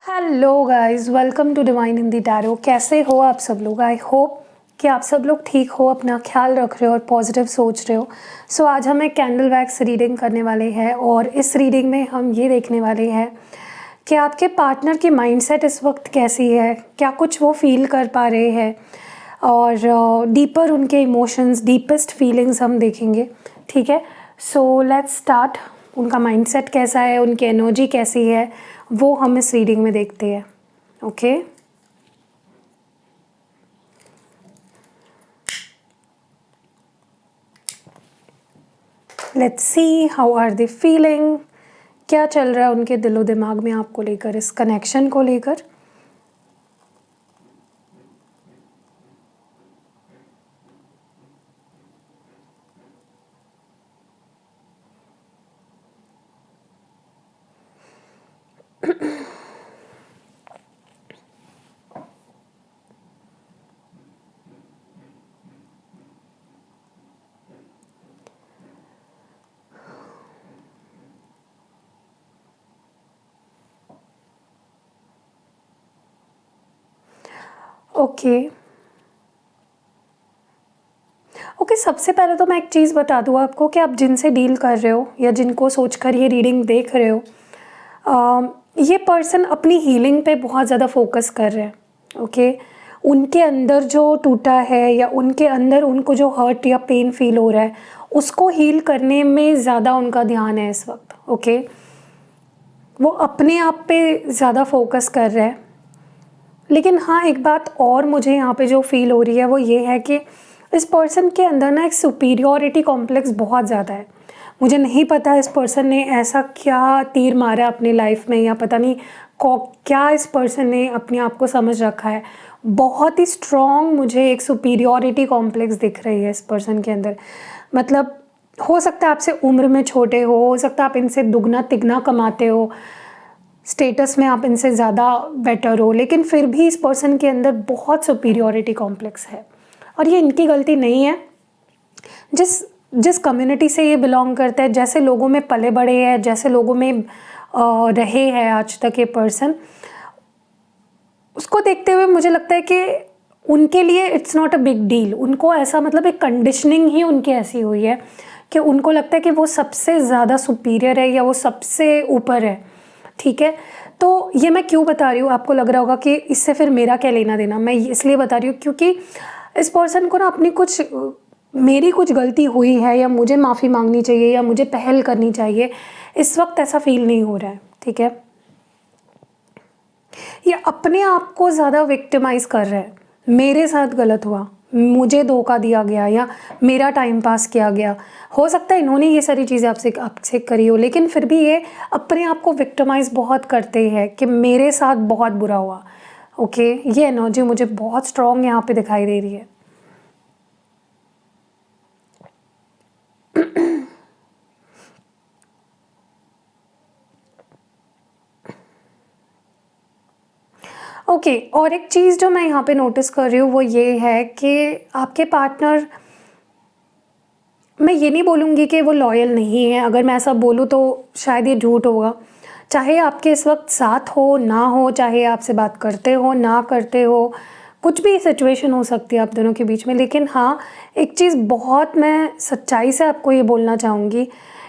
Hello guys, welcome to divine Hindi tarot. कैसे हो आप सब लोग? आई होप कि आप सब लोग ठीक हो, अपना ख्याल रख रहे हो और पॉजिटिव सोच रहे हो। सो आज हम एक कैंडल वैक्स रीडिंग करने वाले हैं और इस रीडिंग में हम ये देखने वाले हैं कि आपके पार्टनर की माइंडसेट इस वक्त कैसी है, क्या कुछ वो फील कर पा रहे हैं और डीपर उनके इमोशंस, डीपेस्ट फीलिंग्स हम देखेंगे। ठीक है, सो लेट्स स्टार्ट। उनका माइंडसेट कैसा है, उनकी एनर्जी कैसी है, वो हम इस रीडिंग में देखते हैं। Okay, let's see how are they feeling. क्या चल रहा है उनके दिलो दिमाग में आपको लेकर, इस कनेक्शन को लेकर। ओके ओके, सबसे पहले तो मैं एक चीज़ बता दूँ आपको कि आप जिनसे डील कर रहे हो या जिनको सोचकर ये रीडिंग देख रहे हो, ये पर्सन अपनी हीलिंग पे बहुत ज़्यादा फोकस कर रहे हैं। ओके, उनके अंदर जो टूटा है या उनके अंदर उनको जो हर्ट या पेन फील हो रहा है, उसको हील करने में ज़्यादा उनका ध्यान है इस वक्त। ओके, वो अपने आप पे ज़्यादा फोकस कर रहे हैं। लेकिन हाँ, एक बात और मुझे यहाँ पे जो फील हो रही है वो ये है कि इस पर्सन के अंदर ना एक सुपीरियॉरिटी कॉम्प्लेक्स बहुत ज़्यादा है। मुझे नहीं पता इस पर्सन ने ऐसा क्या तीर मारा अपनी लाइफ में, या पता नहीं क्या इस पर्सन ने अपने आप को समझ रखा है। बहुत ही स्ट्रॉन्ग मुझे एक सुपीरियॉरिटी कॉम्प्लेक्स दिख रही है इस पर्सन के अंदर। मतलब हो सकता है आपसे उम्र में छोटे हो सकता है आप इनसे दुगना तिगना कमाते हो, स्टेटस में आप इनसे ज़्यादा बेटर हो, लेकिन फिर भी इस पर्सन के अंदर बहुत सुपीरियॉरिटी कॉम्प्लेक्स है। और ये इनकी गलती नहीं है। जिस जिस कम्युनिटी से ये बिलोंग करते हैं, जैसे लोगों में पले बड़े हैं, जैसे लोगों में रहे हैं आज तक ये पर्सन, उसको देखते हुए मुझे लगता है कि उनके लिए it's not a big deal. उनको ऐसा मतलब एक कंडीशनिंग ही उनकी ऐसी हुई है कि उनको लगता है कि वो सबसे ज़्यादा सुपीरियर है या वो सबसे ऊपर है। ठीक है, तो ये मैं क्यों बता रही हूँ, आपको लग रहा होगा कि इससे फिर मेरा क्या लेना देना। मैं इसलिए बता रही हूँ क्योंकि इस पर्सन को ना अपनी मेरी कुछ गलती हुई है या मुझे माफ़ी मांगनी चाहिए या मुझे पहल करनी चाहिए, इस वक्त ऐसा फील नहीं हो रहा है। ठीक है, ये अपने आप को ज़्यादा विक्टिमाइज़ कर रहे हैं। मेरे साथ गलत हुआ, मुझे धोखा दिया गया या मेरा टाइम पास किया गया। हो सकता है इन्होंने ये सारी चीज़ें आपसे करी हो, लेकिन फिर भी ये अपने आप को विक्टिमाइज़ बहुत करते हैं कि मेरे साथ बहुत बुरा हुआ। ओके, ये एनर्जी मुझे बहुत स्ट्रॉन्ग यहाँ पे दिखाई दे रही है। ओके, और एक चीज़ जो मैं यहाँ पे नोटिस कर रही हूँ वो ये है कि आपके पार्टनर, मैं ये नहीं बोलूँगी कि वो लॉयल नहीं है। अगर मैं ऐसा बोलूँ तो शायद ये झूठ होगा। चाहे आपके इस वक्त साथ हो ना हो, चाहे आपसे बात करते हो ना करते हो, कुछ भी सिचुएशन हो सकती है आप दोनों के बीच में, लेकिन हाँ, एक चीज़ बहुत मैं सच्चाई से आपको ये बोलना चाहूँगी,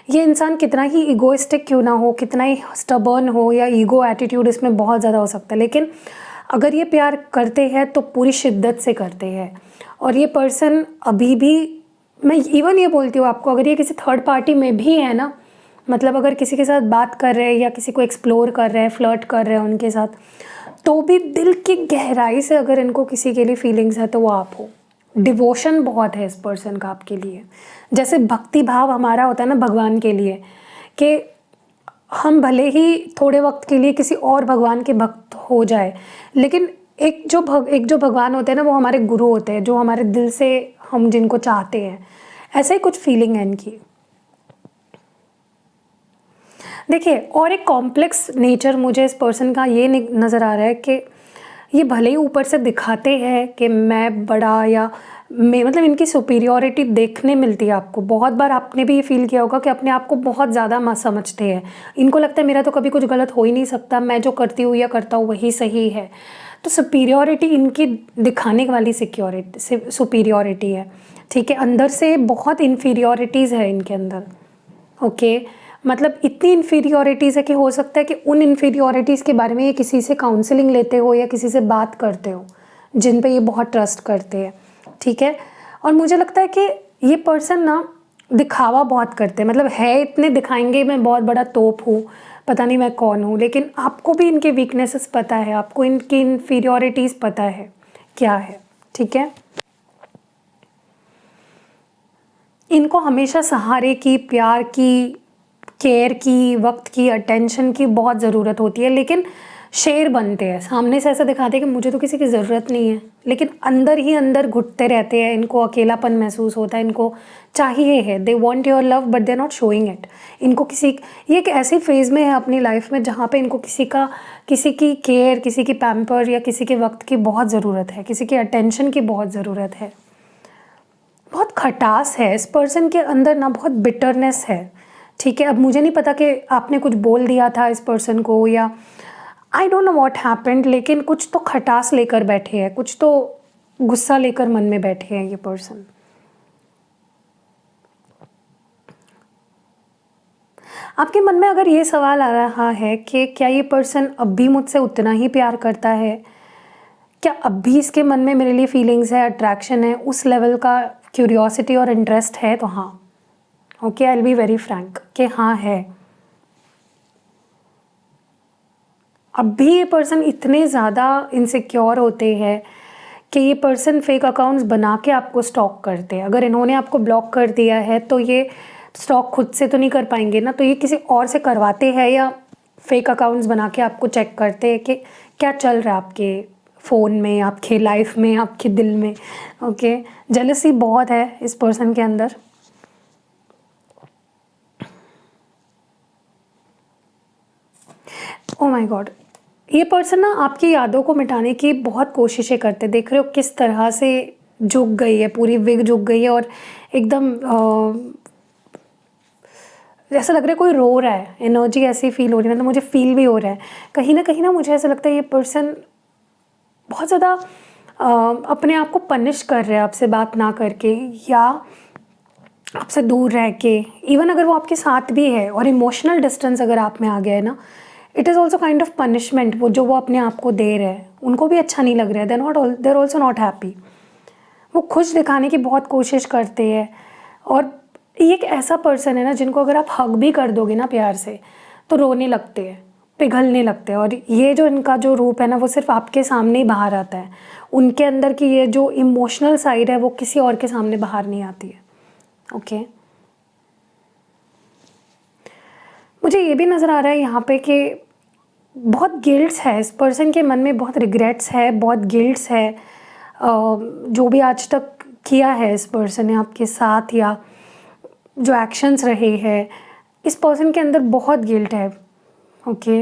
ये इंसान कितना ही ईगोइस्टिक क्यों ना हो, कितना ही स्टबर्न हो या ईगो एटीट्यूड इसमें बहुत ज़्यादा हो सकता है, लेकिन अगर ये प्यार करते हैं तो पूरी शिद्दत से करते हैं। और ये पर्सन अभी भी, मैं इवन ये बोलती हूँ आपको, अगर ये किसी थर्ड पार्टी में भी है ना, मतलब अगर किसी के साथ बात कर रहे हैं या किसी को एक्सप्लोर कर रहे हैं, फ्लर्ट कर रहे हैं उनके साथ, तो भी दिल की गहराई से अगर इनको किसी के लिए फीलिंग्स है तो वो आप हो। डिवोशन बहुत है इस पर्सन का आपके लिए। जैसे भक्ति भाव हमारा होता है ना भगवान के लिए, कि हम भले ही थोड़े वक्त के लिए किसी और भगवान के भक्त हो जाए, लेकिन एक जो भगवान होते हैं ना, वो हमारे गुरु होते हैं, जो हमारे दिल से हम जिनको चाहते हैं। ऐसा ही कुछ फीलिंग है इनकी। देखिए, और एक कॉम्प्लेक्स नेचर मुझे इस पर्सन का ये नज़र आ रहा है कि ये भले ही ऊपर से दिखाते हैं कि मैं बड़ा या में मतलब इनकी सुपीरियॉरिटी देखने मिलती है आपको। बहुत बार आपने भी ये फील किया होगा कि अपने आप को बहुत ज़्यादा समझते हैं। इनको लगता है मेरा तो कभी कुछ गलत हो ही नहीं सकता, मैं जो करती हूँ या करता हूँ वही सही है। तो सुपीरियॉरिटी इनकी दिखाने वाली सुपीरियॉरिटी है, ठीक है। अंदर से बहुत इन्फीरियॉरिटीज़ है इनके अंदर, ओके। मतलब इतनी इन्फीरियॉरिटीज़ है कि हो सकता है कि उन इन्फीरियॉरिटीज़ के बारे में ये किसी से काउंसलिंग लेते हो या किसी से बात करते हो जिन पे ये बहुत ट्रस्ट करते हैं, ठीक है। और मुझे लगता है कि ये पर्सन ना दिखावा बहुत करते हैं, मतलब है इतने दिखाएंगे मैं बहुत बड़ा तोप हूँ, पता नहीं मैं कौन हूँ, लेकिन आपको भी इनके वीकनेसेस पता है, आपको इनकी इन्फीरियॉरिटीज़ पता है क्या है, ठीक है। इनको हमेशा सहारे की, प्यार की, केयर की, वक्त की, अटेंशन की बहुत ज़रूरत होती है, लेकिन शेर बनते हैं, सामने से ऐसा दिखाते हैं कि मुझे तो किसी की ज़रूरत नहीं है, लेकिन अंदर ही अंदर घुटते रहते हैं। इनको अकेलापन महसूस होता है, इनको चाहिए है, they want your love but they are not showing it. इनको ये एक ऐसी फेज़ में है अपनी लाइफ में जहाँ पे इनको किसी की केयर, किसी की पैम्पर या किसी के वक्त की बहुत ज़रूरत है, किसी की अटेंशन की बहुत ज़रूरत है। बहुत खटास है इस पर्सन के अंदर ना, बहुत बिटरनेस है, ठीक है। अब मुझे नहीं पता कि आपने कुछ बोल दिया था इस पर्सन को या I don't know what happened, लेकिन कुछ तो खटास लेकर बैठे हैं, कुछ तो गुस्सा लेकर मन में बैठे हैं ये पर्सन। आपके मन में अगर ये सवाल आ रहा है कि क्या ये पर्सन अब भी मुझसे उतना ही प्यार करता है, क्या अब भी इसके मन में मेरे लिए फीलिंग्स है, अट्रैक्शन है, उस लेवल का क्यूरियोसिटी और इंटरेस्ट है, तो हाँ, okay, I will be very Frank कि हाँ है। अब भी ये पर्सन इतने ज़्यादा इनसिक्योर होते हैं कि ये पर्सन फेक अकाउंट्स बना के आपको स्टॉक करते हैं। अगर इन्होंने आपको ब्लॉक कर दिया है तो ये स्टॉक खुद से तो नहीं कर पाएंगे ना, तो ये किसी और से करवाते हैं या फेक अकाउंट्स बना के आपको चेक करते हैं कि क्या चल रहा है आपके फ़ोन में, आपके लाइफ में, आपके दिल में, ओके। जेलसी बहुत है इस पर्सन के अंदर। ओ माय गॉड, ये पर्सन ना आपकी यादों को मिटाने की बहुत कोशिशें करते। देख रहे हो किस तरह से झुक गई है, पूरी विग झुक गई है और एकदम ऐसा लग रहा है कोई रो रहा है, एनर्जी ऐसी फील हो रही है, मतलब मुझे फील भी हो रहा है कहीं ना मुझे ऐसा लगता है ये पर्सन बहुत ज़्यादा अपने आप को पनिश कर रहा है आपसे बात ना करके या आपसे दूर रह के। इवन अगर वो आपके साथ भी है और इमोशनल डिस्टेंस अगर आप में आ गया है ना, it is also kind of punishment वो जो वो अपने आप को दे रहे हैं। उनको भी अच्छा नहीं लग रहा है, they are also not happy. वो खुश दिखाने की बहुत कोशिश करते हैं और ये एक ऐसा पर्सन है ना जिनको अगर आप हग भी कर दोगे ना प्यार से तो रोने लगते हैं, पिघलने लगते हैं। और ये जो इनका जो रूप है ना वो सिर्फ आपके सामने ही बाहर आता है। उनके अंदर की ये जो इमोशनल साइड है वो किसी और के सामने बाहर नहीं आती है, ओके। मुझे ये भी नज़र आ रहा है यहाँ पे कि बहुत गिल्ट्स है इस पर्सन के मन में, बहुत रिग्रेट्स है, बहुत गिल्ट्स है जो भी आज तक किया है इस पर्सन ने आपके साथ या जो एक्शंस रहे हैं। इस पर्सन के अंदर बहुत गिल्ट है, ओके।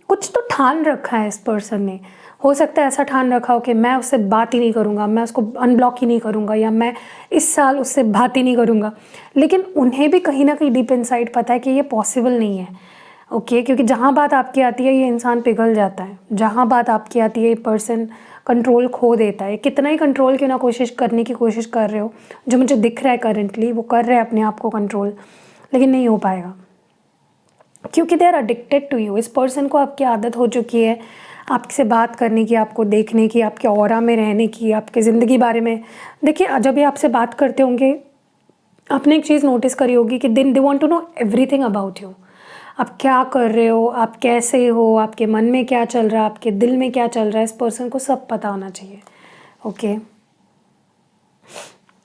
कुछ तो ठान रखा है इस पर्सन ने। हो सकता है ऐसा ठान रखा हो कि मैं उससे बात ही नहीं करूँगा, मैं उसको अनब्लॉक ही नहीं करूँगा या मैं इस साल उससे बात ही नहीं करूँगा, लेकिन उन्हें भी कहीं ना कहीं डीप इनसाइड पता है कि ये पॉसिबल नहीं है, ओके। क्योंकि जहाँ बात आपकी आती है ये इंसान पिघल जाता है, जहाँ बात आपकी आती है ये पर्सन कंट्रोल खो देता है। कितना ही कंट्रोल क्यों ना करने की कोशिश कर रहे हो, जो मुझे दिख रहा है करेंटली वो कर रहे हैं अपने आप को कंट्रोल, लेकिन नहीं हो पाएगा क्योंकि they are addicted to you. इस पर्सन को आपकी आदत हो चुकी है आपसे बात करने की, आपको देखने की, आपके ऑरा में रहने की, आपके ज़िंदगी बारे में। देखिए जब ये आपसे बात करते होंगे आपने एक चीज़ नोटिस करी होगी कि they want to know everything about you. आप क्या कर रहे हो, आप कैसे हो, आपके मन में क्या चल रहा है, आपके दिल में क्या चल रहा है, इस पर्सन को सब पता होना चाहिए, ओके।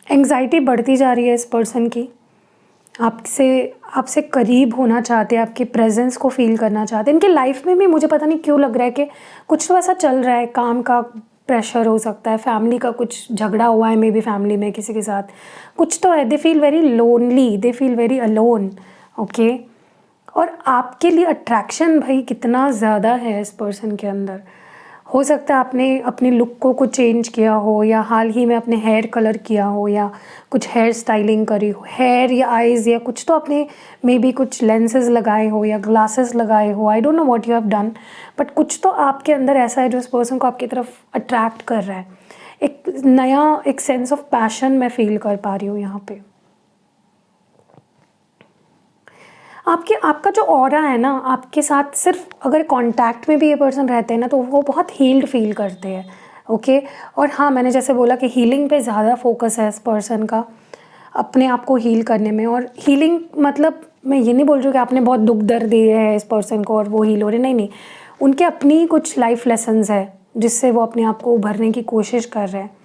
एंग्जाइटी बढ़ती जा रही है इस पर्सन की, आपसे करीब होना चाहते हैं, आपकी प्रेजेंस को फील करना चाहते हैं। इनकी लाइफ में भी मुझे पता नहीं क्यों लग रहा है कि कुछ तो ऐसा चल रहा है, काम का प्रेशर हो सकता है, फैमिली का कुछ झगड़ा हुआ है, मे बी फैमिली में किसी के साथ कुछ तो है। They feel very lonely, they feel very alone, okay. और आपके लिए अट्रैक्शन भाई कितना ज़्यादा है इस पर्सन के अंदर, हो सकता है आपने अपने लुक को चेंज किया हो, या हाल ही में अपने हेयर कलर किया हो, या कुछ हेयर स्टाइलिंग करी हो, हेयर या आईज़ या कुछ तो आपने मे बी कुछ लेंसेज लगाए हो या ग्लासेस लगाए हो, आई don't know what you have done, but कुछ तो आपके अंदर ऐसा है जो इस पर्सन को आपकी तरफ अट्रैक्ट कर रहा है। एक नया एक सेंस ऑफ पैशन मैं फील कर पा रही हूँ यहाँ पे। आपका जो ऑरा है ना, आपके साथ सिर्फ अगर कांटेक्ट में भी ये पर्सन रहते हैं ना, तो वो बहुत हील्ड फील करते हैं। ओके। और हाँ, मैंने जैसे बोला कि हीलिंग पे ज़्यादा फोकस है इस पर्सन का, अपने आप को हील करने में। और हीलिंग मतलब मैं ये नहीं बोल रही हूँ कि आपने बहुत दुख दर्द दिए है इस पर्सन को और वो हील हो रहे, नहीं नहीं, उनके अपनी कुछ लाइफ लेसन्स है जिससे वो अपने आप को उभरने की कोशिश कर रहे हैं।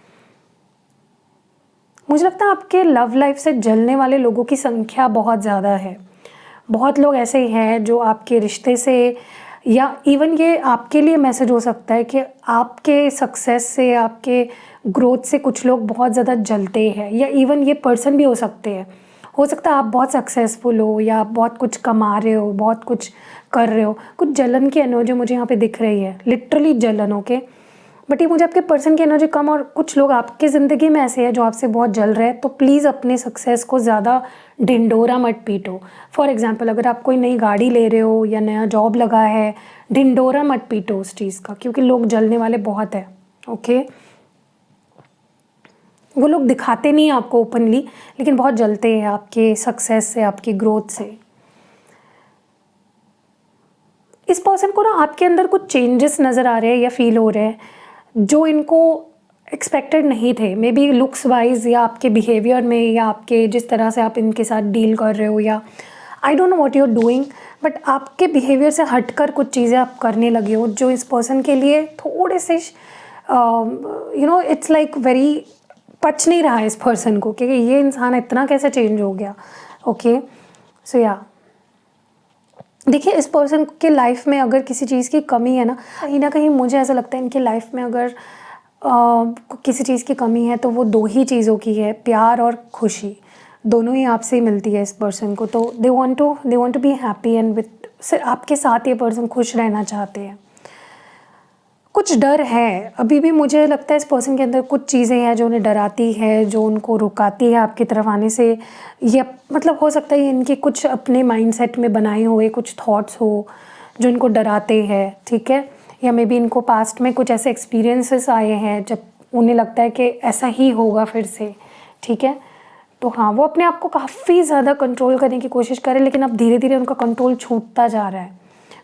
मुझे लगता है आपके लव लाइफ से जलने वाले लोगों की संख्या बहुत ज़्यादा है। बहुत लोग ऐसे ही हैं जो आपके रिश्ते से, या इवन ये आपके लिए मैसेज हो सकता है कि आपके सक्सेस से, आपके ग्रोथ से कुछ लोग बहुत ज़्यादा जलते हैं, या इवन ये पर्सन भी हो सकते हैं। हो सकता है आप बहुत सक्सेसफुल हो या आप बहुत कुछ कमा रहे हो, बहुत कुछ कर रहे हो, कुछ जलन की एनर्जी मुझे यहाँ पे दिख रही है, लिटरली जलन। ओके। बट ये मुझे आपके पर्सन की एनर्जी कम, और कुछ लोग आपकी ज़िंदगी में ऐसे हैं जो आपसे बहुत जल रहे हैं। तो प्लीज़ अपने सक्सेस को ज़्यादा ढिंडोरा मत पीटो। फॉर एग्जांपल, अगर आप कोई नई गाड़ी ले रहे हो या नया जॉब लगा है, ढिंडोरा मत पीटो उस चीज़ का, क्योंकि लोग जलने वाले बहुत हैं। ओके। वो लोग दिखाते नहीं आपको ओपनली, लेकिन बहुत जलते हैं आपके सक्सेस से, आपकी ग्रोथ से। इस पर्सन को ना आपके अंदर कुछ चेंजेस नज़र आ रहे हैं या फील हो रहे हैं जो इनको एक्सपेक्टेड नहीं थे। मे बी लुक्स वाइज, या आपके बिहेवियर में, या आपके जिस तरह से आप इनके साथ डील कर रहे हो, या I don't know what you are doing, but आपके बिहेवियर से हटकर कुछ चीज़ें आप करने लगे हो जो इस पर्सन के लिए थोड़े से इट्स लाइक वेरी पच नहीं रहा है इस पर्सन को, क्योंकि ये इंसान इतना कैसे चेंज हो गया। ओके। सो या देखिए, इस पर्सन के लाइफ में अगर किसी चीज़ की कमी है ना कहीं मुझे ऐसा लगता है इनके लाइफ में अगर किसी चीज़ की कमी है तो वो दो ही चीज़ों की है, प्यार और खुशी। दोनों ही आपसे ही मिलती है इस पर्सन को। तो they want to be happy and with, सिर्फ आपके साथ ये पर्सन खुश रहना चाहते हैं। कुछ डर है अभी भी, मुझे लगता है इस पर्सन के अंदर कुछ चीज़ें हैं जो उन्हें डराती है, जो उनको रुकाती है आपकी तरफ आने से। ये मतलब हो सकता है इनके कुछ अपने माइंडसेट में बनाए हुए कुछ थॉट्स हो जो इनको डराते हैं। ठीक है। या मे बी इनको पास्ट में कुछ ऐसे एक्सपीरियंसेस आए हैं जब उन्हें लगता है कि ऐसा ही होगा फिर से। ठीक है। तो हाँ, वो अपने आप को काफ़ी ज़्यादा कंट्रोल करने की कोशिश करें, लेकिन अब धीरे धीरे उनका कंट्रोल छूटता जा रहा है।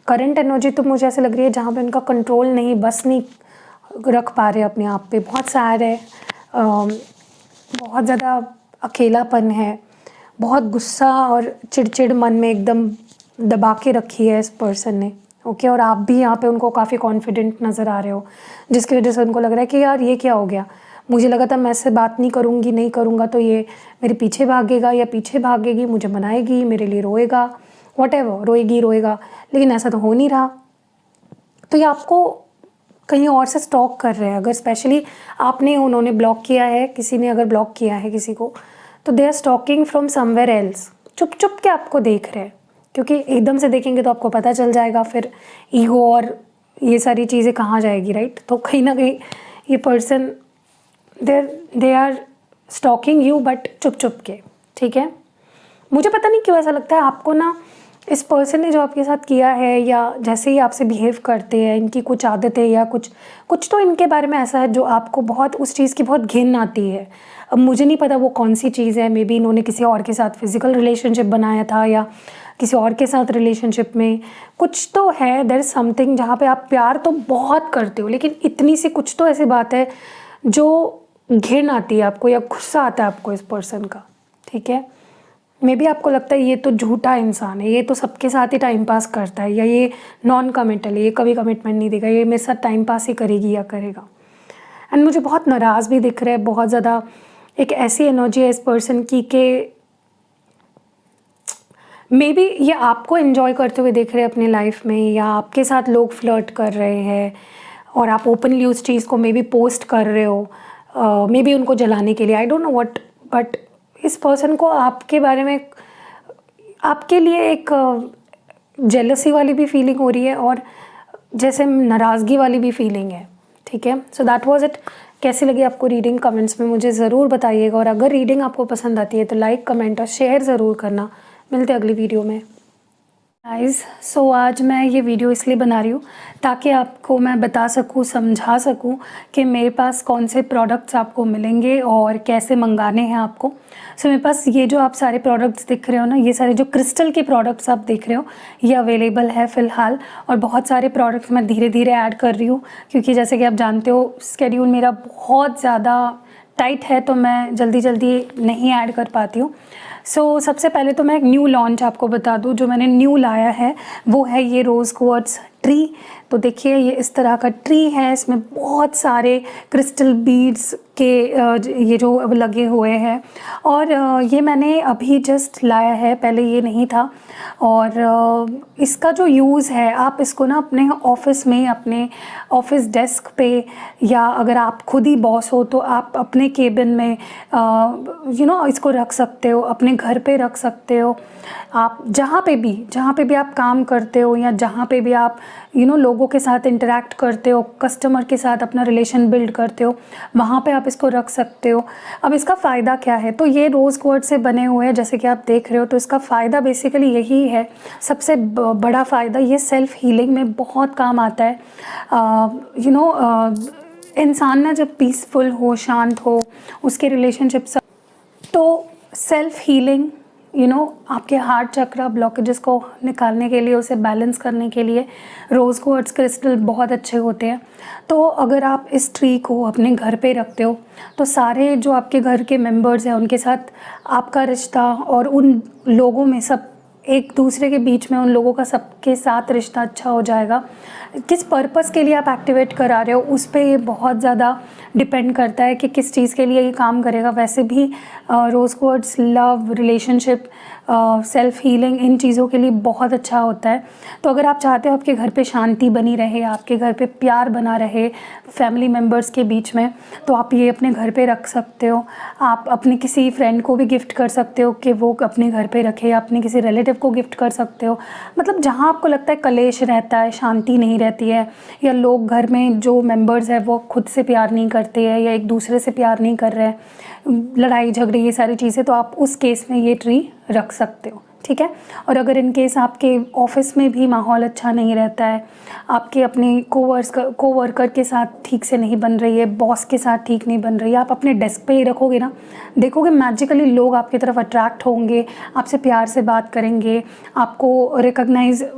करंट एनर्जी तो मुझे ऐसे लग रही है जहाँ पे उनका कंट्रोल नहीं, बस नहीं रख पा रहे अपने आप पे। बहुत सैड है, बहुत ज़्यादा अकेलापन है, बहुत गुस्सा और चिड़चिड़ मन में एकदम दबा के रखी है इस पर्सन ने। ओके। और आप भी यहाँ पे उनको काफ़ी कॉन्फिडेंट नज़र आ रहे हो, जिसकी वजह से उनको लग रहा है कि यार ये क्या हो गया, मुझे लगा था मैं इससे बात नहीं करूँगा तो ये मेरे पीछे भागेगा या पीछे भागेगी, मुझे मनाएगी, मेरे लिए रोएगा, व्हाटएवर, रोएगा, लेकिन ऐसा तो हो नहीं रहा। तो ये आपको कहीं और से स्टॉक कर रहे हैं। अगर स्पेशली उन्होंने ब्लॉक किया है, किसी ने अगर ब्लॉक किया है किसी को, तो they are stalking from somewhere else. चुप चुप के आपको देख रहे हैं, क्योंकि एकदम से देखेंगे तो आपको पता चल जाएगा, फिर ईगो और ये सारी चीज़ें कहाँ जाएगी, राइट। तो कहीं ना कहीं ये person they are stalking you, but चुप चुप के। ठीक है। मुझे पता नहीं क्यों ऐसा लगता है आपको ना, इस पर्सन ने जो आपके साथ किया है या जैसे ही आपसे बिहेव करते हैं, इनकी कुछ आदतें या कुछ तो इनके बारे में ऐसा है जो आपको बहुत, उस चीज़ की बहुत घिन आती है। अब मुझे नहीं पता वो कौन सी चीज़ है। मे बी इन्होंने किसी और के साथ फिज़िकल रिलेशनशिप बनाया था, या किसी और के साथ रिलेशनशिप में कुछ तो है, देयर इज़ समथिंग जहाँ पे आप प्यार तो बहुत करते हो, लेकिन इतनी सी कुछ तो ऐसी बात है जो घिन आती है आपको, या गुस्सा आता है आपको इस पर्सन का। ठीक है। मे बी आपको लगता है ये तो झूठा इंसान है, ये तो सबके साथ ही टाइम पास करता है, या ये नॉन कमिटल है, ये कभी कमिटमेंट नहीं देगा, ये मेरे साथ टाइम पास ही करेगी या करेगा। एंड मुझे बहुत नाराज़ भी दिख रहा है, बहुत ज़्यादा एक ऐसी एनर्जी है इस पर्सन की कि मे बी ये आपको एंजॉय करते हुए देख रहे हैं अपनी लाइफ में, या आपके साथ लोग फ्लर्ट कर रहे हैं और आप ओपनली उस चीज़ को मे बी पोस्ट कर रहे हो, मे बी उनको जलाने के लिए, आई डोंट नो व्हाट। बट इस पर्सन को आपके बारे में, आपके लिए एक जेलसी वाली भी फीलिंग हो रही है और जैसे नाराज़गी वाली भी फीलिंग है। ठीक है, सो दैट वाज इट। कैसी लगी आपको रीडिंग कमेंट्स में मुझे ज़रूर बताइएगा, और अगर रीडिंग आपको पसंद आती है तो लाइक, कमेंट और शेयर ज़रूर करना। मिलते हैं अगली वीडियो में। गाइस, सो आज मैं ये वीडियो इसलिए बना रही हूँ ताकि आपको मैं बता सकूँ, समझा सकूँ कि मेरे पास कौन से प्रोडक्ट्स आपको मिलेंगे और कैसे मंगाने हैं आपको। सो मेरे पास ये जो आप सारे प्रोडक्ट्स दिख रहे हो ना, ये सारे जो क्रिस्टल के प्रोडक्ट्स आप देख रहे हो, ये अवेलेबल है फ़िलहाल। और बहुत सारे प्रोडक्ट्स मैं धीरे धीरे ऐड कर रही हूँ, क्योंकि जैसे कि आप जानते हो स्केड्यूल मेरा बहुत ज़्यादा टाइट है, तो मैं जल्दी जल्दी नहीं ऐड कर पाती हूँ। सो सबसे पहले तो मैं एक न्यू लॉन्च आपको बता दूँ। जो मैंने न्यू लाया है वो है ये रोज़ क्वार्ट्ज ट्री। तो देखिए ये इस तरह का ट्री है, इसमें बहुत सारे क्रिस्टल बीड्स के ये जो लगे हुए हैं, और ये मैंने अभी जस्ट लाया है, पहले ये नहीं था। और इसका जो यूज़ है, आप इसको ना अपने ऑफिस में, अपने ऑफिस डेस्क पे, या अगर आप खुद ही बॉस हो तो आप अपने केबिन में इसको रख सकते हो, अपने घर पे रख सकते हो। आप जहाँ पे भी आप काम करते हो, या जहाँ पे भी आप लोगों के साथ इंटरेक्ट करते हो, कस्टमर के साथ अपना रिलेशन बिल्ड करते हो, वहाँ पे आप इसको रख सकते हो। अब इसका फ़ायदा क्या है, तो ये रोज़ क्वार्ट्ज से बने हुए हैं जैसे कि आप देख रहे हो। तो इसका फ़ायदा बेसिकली यही है, सबसे बड़ा फ़ायदा, ये सेल्फ़ हीलिंग में बहुत काम आता है। इंसान ना जब पीसफुल हो, शांत हो, उसके रिलेशनशिप सब, तो सेल्फ़ हीलिंग आपके हार्ट चक्रा ब्लॉकेजेस को निकालने के लिए, उसे बैलेंस करने के लिए रोज़ क्वार्ट्ज क्रिस्टल बहुत अच्छे होते हैं। तो अगर आप इस ट्री को अपने घर पे रखते हो तो सारे जो आपके घर के मेंबर्स हैं उनके साथ आपका रिश्ता, और उन लोगों में सब एक दूसरे के बीच में, उन लोगों का सबके साथ रिश्ता अच्छा हो जाएगा। किस पर्पस के लिए आप एक्टिवेट करा रहे हो उस पे ये बहुत ज़्यादा डिपेंड करता है कि किस चीज़ के लिए ये काम करेगा। वैसे भी rose quartz love, relationship, self healing, इन चीज़ों के लिए बहुत अच्छा होता है। तो अगर आप चाहते हो आपके घर पे शांति बनी रहे, आपके घर पे प्यार बना रहे फैमिली मेम्बर्स के बीच में, तो आप ये अपने घर पे रख सकते हो। आप अपने किसी फ्रेंड को भी गिफ्ट कर सकते हो कि वो अपने घर पे रखे, या अपने किसी रिलेटिव को गिफ्ट कर सकते हो। मतलब जहाँ आपको लगता है कलेश रहता है, शांति नहीं रहती है, या लोग घर में जो मेंबर्स हैं वो खुद से प्यार नहीं करते हैं, या एक दूसरे से प्यार नहीं कर रहे हैं, लड़ाई झगड़े, ये सारी चीज़ें, तो आप उस केस में ये ट्री रख सकते हो, ठीक है। और अगर इन केस आपके ऑफिस में भी माहौल अच्छा नहीं रहता है, आपके अपने कोवर्कर के साथ ठीक से नहीं बन रही है, बॉस के साथ ठीक नहीं बन रही है, आप अपने डेस्क पे ही रखोगे ना, देखोगे मैजिकली लोग आपकी तरफ अट्रैक्ट होंगे, आपसे प्यार से बात करेंगे, आपको रिकॉग्नाइज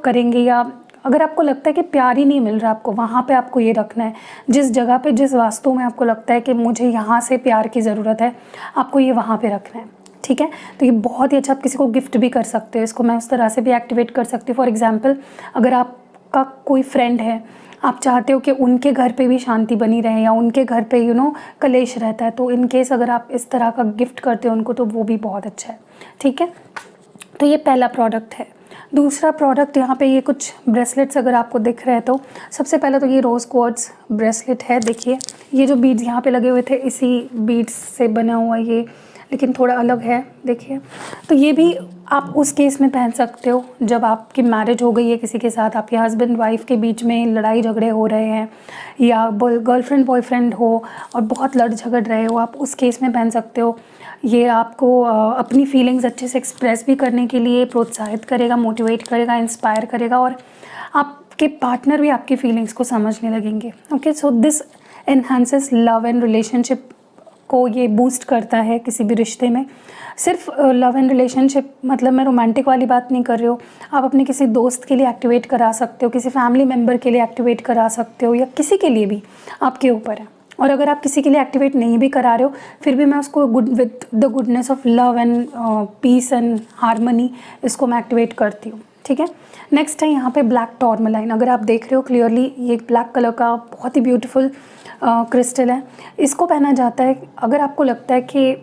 करेंगे। या अगर आपको लगता है कि प्यार ही नहीं मिल रहा आपको, वहाँ पे आपको ये रखना है। जिस जगह पे, जिस वास्तु में आपको लगता है कि मुझे यहाँ से प्यार की ज़रूरत है, आपको ये वहाँ पे रखना है, ठीक है। तो ये बहुत ही अच्छा, आप किसी को गिफ्ट भी कर सकते हो इसको, मैं उस तरह से भी एक्टिवेट कर सकती हूँ। फॉर एग्जांपल, अगर आपका कोई फ्रेंड है, आप चाहते हो कि उनके घर पे भी शांति बनी रहे, या उनके घर पे कलेश रहता है, तो इन केस अगर आप इस तरह का गिफ्ट करते हो उनको, तो वो भी बहुत अच्छा है, ठीक है। तो ये पहला प्रोडक्ट है। दूसरा प्रोडक्ट, यहाँ पे ये कुछ ब्रेसलेट्स अगर आपको दिख रहे हैं, तो सबसे पहले तो ये रोज़ क्वार्ट्ज ब्रेसलेट है। देखिए ये जो बीड्स यहाँ पे लगे हुए थे, इसी बीड्स से बना हुआ ये, लेकिन थोड़ा अलग है, देखिए। तो ये भी आप उस केस में पहन सकते हो जब आपकी मैरिज हो गई है किसी के साथ, आपके हस्बैंड वाइफ के बीच में लड़ाई झगड़े हो रहे हैं, या गर्लफ्रेंड बॉयफ्रेंड हो और बहुत लड़ झगड़ रहे हो, आप उस केस में पहन सकते हो। ये आपको अपनी फीलिंग्स अच्छे से एक्सप्रेस भी करने के लिए प्रोत्साहित करेगा, मोटिवेट करेगा, इंस्पायर करेगा, और आपके पार्टनर भी आपकी फीलिंग्स को समझने लगेंगे। Okay, so this enhances love and relationship को ये बूस्ट करता है किसी भी रिश्ते में। सिर्फ लव एंड रिलेशनशिप मतलब मैं रोमांटिक वाली बात नहीं कर रही हूँ, आप अपने किसी दोस्त के लिए एक्टिवेट करा सकते हो, किसी फैमिली मेम्बर के लिए एक्टिवेट करा सकते हो, या किसी के लिए भी, आपके ऊपर है। और अगर आप किसी के लिए एक्टिवेट नहीं भी करा रहे हो, फिर भी मैं उसको with the goodness of love and peace and harmony, इसको मैं एक्टिवेट करती हूँ, ठीक है। नेक्स्ट है यहाँ पे ब्लैक टॉर्मलाइन। अगर आप देख रहे हो क्लियरली, ये ब्लैक कलर का बहुत ही ब्यूटीफुल क्रिस्टल है। इसको पहना जाता है अगर आपको लगता है कि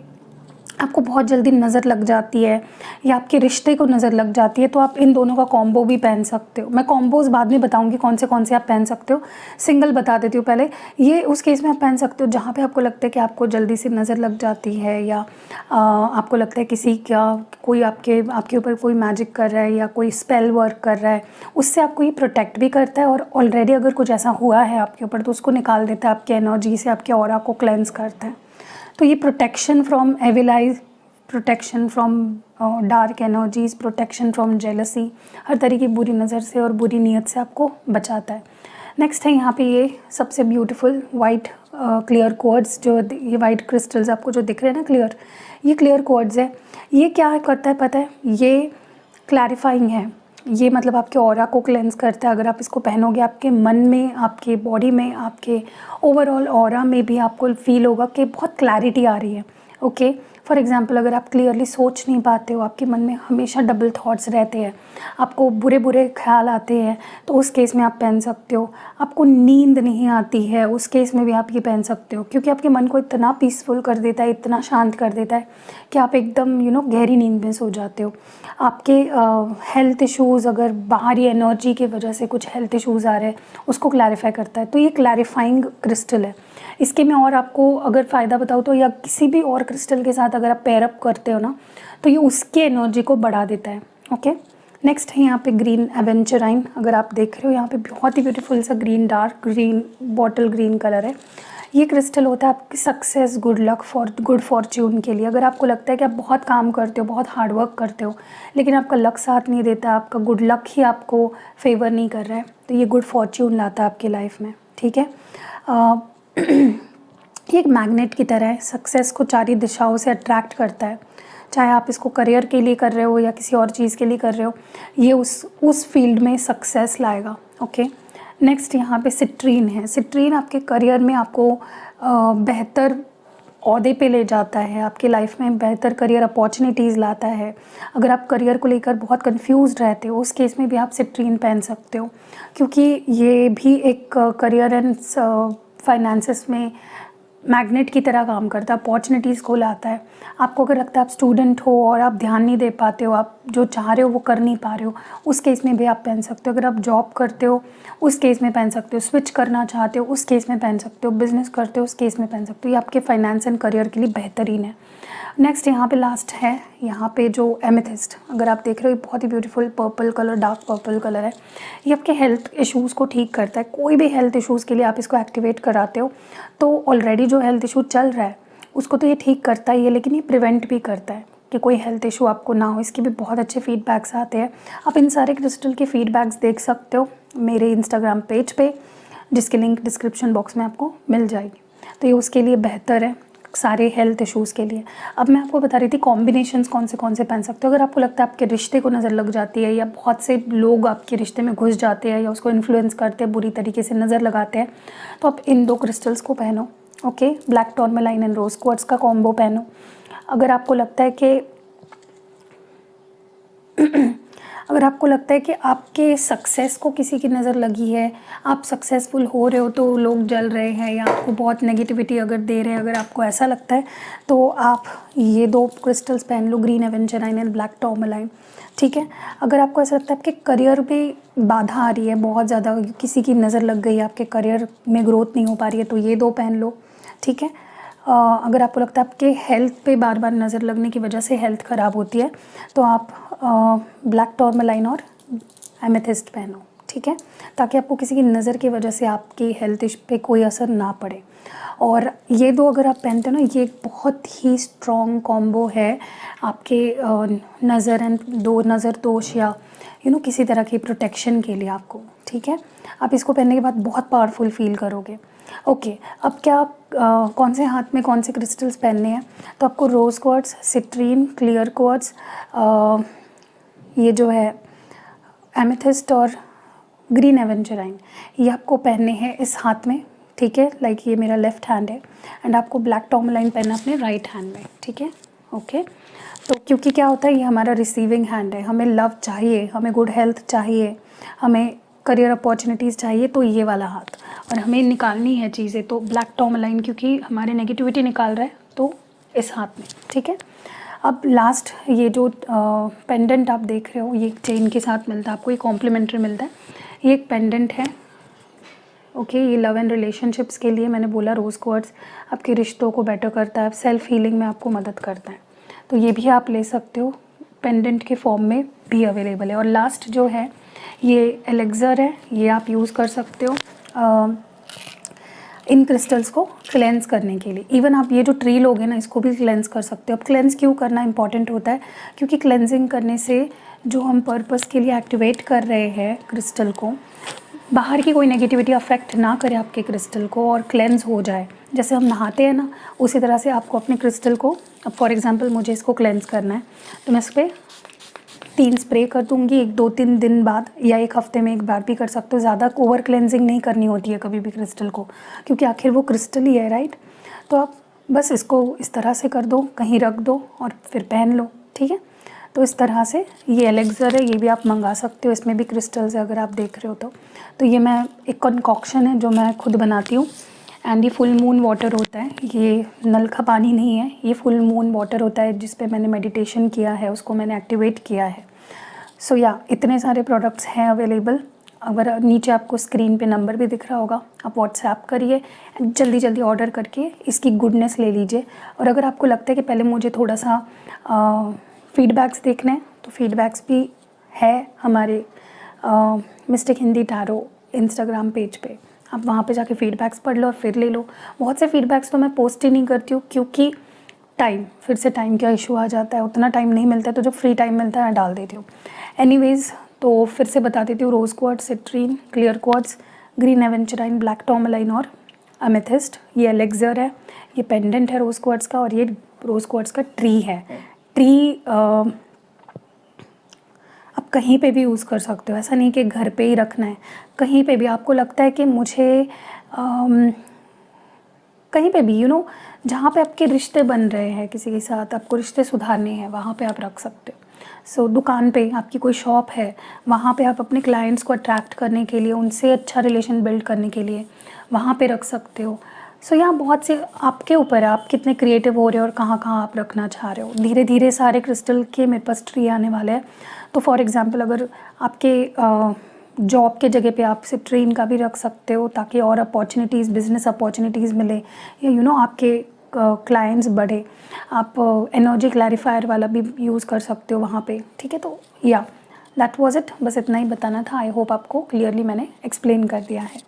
आपको बहुत जल्दी नज़र लग जाती है या आपके रिश्ते को नज़र लग जाती है, तो आप इन दोनों का कॉम्बो भी पहन सकते हो। मैं कॉम्बोज़ बाद में बताऊंगी कौन से आप पहन सकते हो, सिंगल बता देती हूँ पहले। ये उस केस में आप पहन सकते हो जहाँ पे आपको लगता है कि आपको जल्दी से नज़र लग जाती है, या आपको लगता है किसी का कोई आपके ऊपर कोई मैजिक कर रहा है या कोई स्पेल वर्क कर रहा है, उससे आपको ये प्रोटेक्ट भी करता है, और ऑलरेडी अगर कुछ ऐसा हुआ है आपके ऊपर तो उसको निकाल देता है, आपकी एनर्जी से आपके ऑरा को क्लेंस करता है। तो ये protection from evil eyes, protection from dark energies, protection from jealousy, हर तरह की बुरी नज़र से और बुरी नीयत से आपको बचाता है। नेक्स्ट है यहाँ पे ये सबसे ब्यूटीफुल वाइट क्लियर क्वार्ट्ज, जो ये वाइट क्रिस्टल्स आपको जो दिख रहे हैं ना क्लियर, ये क्लियर क्वार्ट्ज है। ये क्या करता है पता है, ये क्लैरिफाइंग है, ये मतलब आपके ऑरा को क्लेंस करता है। अगर आप इसको पहनोगे आपके मन में, आपके बॉडी में, आपके ओवरऑल ऑरा में भी आपको फील होगा कि बहुत क्लैरिटी आ रही है। ओके, फॉर एग्ज़ाम्पल अगर आप क्लियरली सोच नहीं पाते हो, आपके मन में हमेशा डबल थॉट्स रहते हैं, आपको बुरे बुरे ख्याल आते हैं, तो उस केस में आप पहन सकते हो। आपको नींद नहीं आती है, उस केस में भी आप ये पहन सकते हो, क्योंकि आपके मन को इतना पीसफुल कर देता है, इतना शांत कर देता है कि आप एकदम गहरी नींद में सो जाते हो। आपके हेल्थ इश्यूज़, अगर बाहरी एनर्जी की वजह से कुछ हेल्थ इश्यूज़ आ रहे हैं, उसको क्लैरिफाई करता है। तो ये क्लैरिफाइंग क्रिस्टल है। इसके मैं और आपको अगर फ़ायदा बताऊँ तो, या किसी भी और क्रिस्टल के साथ अगर आप पेयर अप करते हो ना, तो ये उसकी एनर्जी को बढ़ा देता है। ओके, नेक्स्ट है यहाँ पे ग्रीन एवेंचराइन। अगर आप देख रहे हो यहाँ पे बहुत ही ब्यूटीफुल सा green, dark green, bottle green colour है। ये क्रिस्टल होता है आपकी success, good luck, good Fortune के लिए। अगर आपको लगता है कि आप बहुत काम करते हो, बहुत हार्ड वर्क करते हो, लेकिन आपका लक साथ नहीं देता, आपका गुड लक ही आपको फेवर नहीं कर रहा है, तो ये गुड फॉर्च्यून लाता है आपकी लाइफ में। ठीक है, ये एक मैग्नेट की तरह है, सक्सेस को चारों दिशाओं से अट्रैक्ट करता है। चाहे आप इसको करियर के लिए कर रहे हो या किसी और चीज़ के लिए कर रहे हो, ये उस फील्ड में सक्सेस लाएगा। ओके, नेक्स्ट यहाँ पे सिट्रीन है। सिट्रीन आपके करियर में आपको बेहतर ओहदे पे ले जाता है, आपकी लाइफ में बेहतर करियर अपॉर्चुनिटीज़ लाता है। अगर आप करियर को लेकर बहुत कंफ्यूज रहते हो, उस केस में भी आप सिट्रीन पहन सकते हो, क्योंकि ये भी एक करियर एंड फाइनेंसेस में मैग्नेट की तरह काम करता है, अपॉर्चुनिटीज़ को लाता है। आपको अगर लगता है आप स्टूडेंट हो और आप ध्यान नहीं दे पाते हो, आप जो चाह रहे हो वो कर नहीं पा रहे हो, उस केस में भी आप पहन सकते हो। अगर आप जॉब करते हो, उस केस में पहन सकते हो। स्विच करना चाहते हो, उस केस में पहन सकते हो। बिज़नेस करते हो, उस केस में पहन सकते हो। ये आपके फाइनेंस एंड करियर के लिए बेहतरीन है। नेक्स्ट यहाँ पे लास्ट है, यहाँ पे जो एमेथिस्ट, अगर आप देख रहे हो, बहुत ही beautiful purple colour, dark purple colour है। ये आपके हेल्थ इश्यूज़ को ठीक करता है। कोई भी हेल्थ इश्यूज़ के लिए आप इसको एक्टिवेट कराते हो, तो ऑलरेडी जो हेल्थ इशू चल रहा है उसको तो ये ठीक करता ही है, लेकिन ये प्रिवेंट भी करता है कि कोई हेल्थ इशू आपको ना हो। इसके भी बहुत अच्छे फीडबैक्स आते हैं। आप इन सारे क्रिस्टल के फीडबैक्स देख सकते हो मेरे इंस्टाग्राम पेज पे, जिसकी लिंक डिस्क्रिप्शन बॉक्स में आपको मिल जाएगी। तो ये उसके लिए बेहतर है, सारे हेल्थ इश्यूज़ के लिए। अब मैं आपको बता रही थी कॉम्बिनेशंस कौन से पहन सकते हो। अगर आपको लगता है आपके रिश्ते को नज़र लग जाती है, या बहुत से लोग आपके रिश्ते में घुस जाते हैं या उसको इन्फ्लुएंस करते हैं, बुरी तरीके से नज़र लगाते हैं, तो आप इन 2 क्रिस्टल्स को पहनो। Okay, black tourmaline and rose quartz का कॉम्बो पहनो। अगर आपको लगता है कि अगर आपको लगता है कि आपके सक्सेस को किसी की नज़र लगी है, आप सक्सेसफुल हो रहे हो तो लोग जल रहे हैं, या आपको बहुत नेगेटिविटी अगर दे रहे हैं, अगर आपको ऐसा लगता है, तो आप ये 2 क्रिस्टल्स पहन लो, ग्रीन एवेंचराइन एंड ब्लैक टूरमैलाइन। ठीक है, अगर आपको ऐसा लगता है आपके करियर में बाधा आ रही है, बहुत ज़्यादा किसी की नज़र लग गई है, आपके करियर में ग्रोथ नहीं हो पा रही है, तो ये 2 पहन लो। ठीक है, अगर आपको लगता है आपके हेल्थ पे बार बार नज़र लगने की वजह से हेल्थ ख़राब होती है, तो आप ब्लैक टूरमैलाइन और एमेथिस्ट पहनो। ठीक है, ताकि आपको किसी की नज़र की वजह से आपकी हेल्थ पे कोई असर ना पड़े। और ये 2 अगर आप पहनते हो ना, ये एक बहुत ही स्ट्रॉन्ग कॉम्बो है आपके नज़र एंड नज़र दोष या किसी तरह की प्रोटेक्शन के लिए आपको। ठीक है, आप इसको पहनने के बाद बहुत पावरफुल फील करोगे। ओके, अब क्या कौन से हाथ में कौन से क्रिस्टल्स पहनने हैं, तो आपको रोज़ क्वार्ट्ज, सिट्रीन, क्लियर क्वार्ट्ज, ये जो है एमेथिस्ट और ग्रीन एवेंचराइन, ये आपको पहनने हैं इस हाथ में। ठीक है, लाइक ये मेरा लेफ़्ट हैंड है, एंड आपको ब्लैक टूरमैलाइन पहनना अपने राइट हैंड में। ठीक है, ओके, तो क्योंकि क्या होता है, ये हमारा रिसीविंग हैंड है, हमें लव चाहिए, हमें गुड हेल्थ चाहिए, हमें करियर अपॉर्चुनिटीज़ चाहिए, तो ये वाला हाथ, और हमें निकालनी है चीज़ें, तो ब्लैक टूरमैलाइन क्योंकि हमारे नेगेटिविटी निकाल रहा है, तो इस हाथ में, ठीक है। अब लास्ट ये जो पेंडेंट आप देख रहे हो, ये चेन के साथ मिलता है आपको, ये कॉम्प्लीमेंट्री मिलता है। ये एक पेंडेंट है, ओके। ये लव एंड रिलेशनशिप्स के लिए मैंने बोला रोज़ क्वार्ट्ज आपके रिश्तों को बेटर करता है, सेल्फ हीलिंग में आपको मदद करता है, तो ये भी आप ले सकते हो, पेंडेंट के फॉर्म में भी अवेलेबल है। और लास्ट जो है ये एलेक्सर है, ये आप यूज़ कर सकते हो इन क्रिस्टल्स को क्लेंस करने के लिए। इवन आप ये जो ट्री लोगे ना, इसको भी क्लेंस कर सकते हो। अब क्लेंस क्यों करना इंपॉर्टेंट होता है, क्योंकि क्लेंजिंग करने से जो हम पर्पस के लिए एक्टिवेट कर रहे हैं क्रिस्टल को, बाहर की कोई नेगेटिविटी अफेक्ट ना करे आपके क्रिस्टल को और क्लेंस हो जाए। जैसे हम नहाते हैं ना, उसी तरह से आपको अपने क्रिस्टल को, अब फॉर एग्जांपल मुझे इसको क्लेंस करना है तो मैं इस पर 3 स्प्रे कर दूँगी, 1-2-3 दिन बाद या 1 हफ्ते में एक बार भी कर सकते हो। ज़्यादा ओवर क्लेंजिंग नहीं करनी होती है कभी भी क्रिस्टल को, क्योंकि आखिर वो क्रिस्टल ही है, राइट। तो आप बस इसको इस तरह से कर दो, कहीं रख दो और फिर पहन लो, ठीक है। तो इस तरह से ये एलेक्सर है, ये भी आप मंगा सकते हो, इसमें भी क्रिस्टल्स है अगर आप देख रहे हो तो ये मैं एक कंकॉक्शन है जो मैं खुद बनाती हूँ। एंड ये फुल मून वाटर होता है, ये नल का पानी नहीं है, ये फुल मून वाटर होता है जिस पे मैंने मेडिटेशन किया है, उसको मैंने एक्टिवेट किया है। सो या इतने सारे प्रोडक्ट्स हैं अवेलेबल। अगर नीचे आपको स्क्रीन पे नंबर भी दिख रहा होगा, आप व्हाट्सएप करिए, जल्दी जल्दी ऑर्डर करके इसकी गुडनेस ले लीजिए। और अगर आपको लगता है कि पहले मुझे थोड़ा सा फीडबैक्स देखने हैं, तो फीडबैक्स भी है हमारे mistake Hindi tarot Instagram page पे, आप वहाँ पे जाके फीडबैक्स पढ़ लो और फिर ले लो। बहुत से फीडबैक्स तो मैं पोस्ट ही नहीं करती हूँ, क्योंकि फिर से टाइम का इशू आ जाता है, उतना टाइम नहीं मिलता है, तो जो फ्री टाइम मिलता है मैं डाल देती हूँ। एनीवेज़, तो फिर से बता देती हूँ, rose quartz, citrine, clear quartz, green aventurine, black tourmaline और अमेथिस्ट। ये एलेक्सर है, ये पेंडेंट है रोज़ क्वार्ट्ज का, और ये रोज़ क्वार्ट्ज का ट्री है। ट्री आप कहीं पे भी यूज़ कर सकते हो, ऐसा नहीं कि घर पे ही रखना है, कहीं पे भी आपको लगता है कि मुझे कहीं पे भी जहाँ पे आपके रिश्ते बन रहे हैं किसी के साथ, आपको रिश्ते सुधारने हैं, वहाँ पे आप रख सकते हो। सो दुकान पे आपकी कोई शॉप है, वहाँ पे आप अपने क्लाइंट्स को अट्रैक्ट करने के लिए, उनसे अच्छा रिलेशन बिल्ड करने के लिए वहाँ पे रख सकते हो। सो यहाँ बहुत से आपके ऊपर है, आप कितने क्रिएटिव हो रहे हो और कहाँ कहाँ आप रखना चाह रहे हो। धीरे धीरे सारे क्रिस्टल के मेरे पास ट्री आने वाले हैं। तो फॉर एग्ज़ाम्पल, अगर आपके जॉब के जगह पे आप सिट्रीन का भी रख सकते हो, ताकि और अपॉर्चुनिटीज़, बिजनेस अपॉर्चुनिटीज़ मिले, या आपके क्लाइंट्स बढ़े। आप एनर्जी क्लैरिफायर वाला भी यूज़ कर सकते हो वहाँ पे, ठीक है। तो या दैट वाज इट, बस इतना ही बताना था। आई होप आपको क्लियरली मैंने एक्सप्लेन कर दिया है।